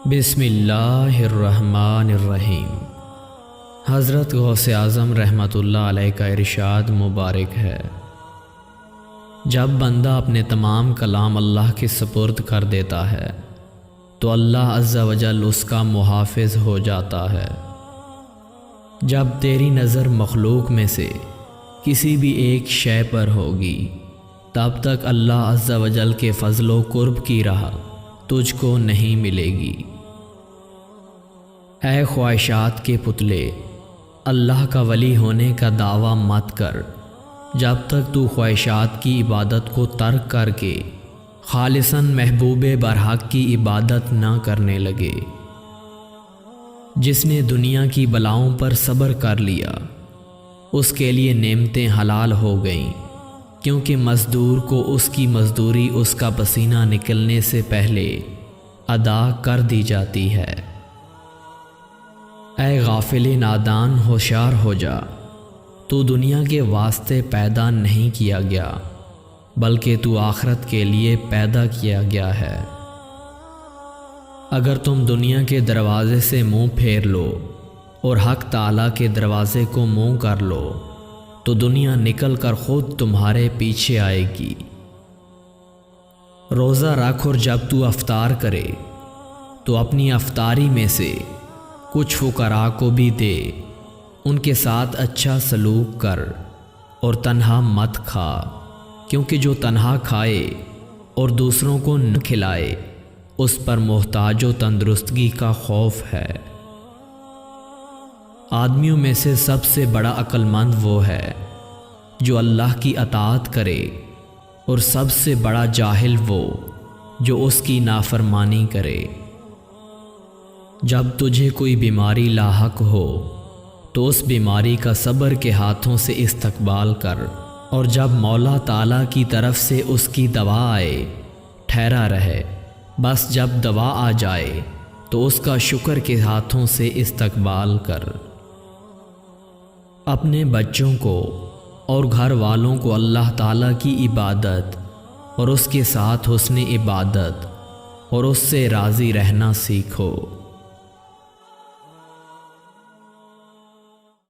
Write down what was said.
بسم اللہ الرحمن الرحیم۔ حضرت غوث اعظم رحمۃ اللہ علیہ کا ارشاد مبارک ہے، جب بندہ اپنے تمام کلام اللہ کے سپرد کر دیتا ہے تو اللہ عز و جل اس کا محافظ ہو جاتا ہے۔ جب تیری نظر مخلوق میں سے کسی بھی ایک شے پر ہوگی تب تک اللہ عز و جل کے فضل و قرب کی راہ تجھ کو نہیں ملے گی۔ اے خواہشات کے پتلے، اللہ کا ولی ہونے کا دعویٰ مت کر جب تک تو خواہشات کی عبادت کو ترک کر کے خالصاً محبوب برحق کی عبادت نہ کرنے لگے۔ جس نے دنیا کی بلاؤں پر صبر کر لیا اس کے لیے نعمتیں حلال ہو گئیں، کیونکہ مزدور کو اس کی مزدوری اس کا پسینہ نکلنے سے پہلے ادا کر دی جاتی ہے۔ اے غافل نادان، ہوشیار ہو جا، تو دنیا کے واسطے پیدا نہیں کیا گیا بلکہ تو آخرت کے لیے پیدا کیا گیا ہے۔ اگر تم دنیا کے دروازے سے منہ پھیر لو اور حق تعالیٰ کے دروازے کو منہ کر لو تو دنیا نکل کر خود تمہارے پیچھے آئے گی۔ روزہ رکھ اور جب تو افطار کرے تو اپنی افطاری میں سے کچھ فقراء کو بھی دے، ان کے ساتھ اچھا سلوک کر اور تنہا مت کھا، کیونکہ جو تنہا کھائے اور دوسروں کو نہ کھلائے اس پر محتاج و تندرستگی کا خوف ہے۔ آدمیوں میں سے سب سے بڑا عقل مند وہ ہے جو اللہ کی اطاعت کرے، اور سب سے بڑا جاہل وہ جو اس کی نافرمانی کرے۔ جب تجھے کوئی بیماری لاحق ہو تو اس بیماری کا صبر کے ہاتھوں سے استقبال کر، اور جب مولا تعالیٰ کی طرف سے اس کی دوا آئے ٹھہرا رہے، بس جب دوا آ جائے تو اس کا شکر کے ہاتھوں سے استقبال کر۔ اپنے بچوں کو اور گھر والوں کو اللہ تعالیٰ کی عبادت اور اس کے ساتھ حسن عبادت اور اس سے راضی رہنا سیکھو۔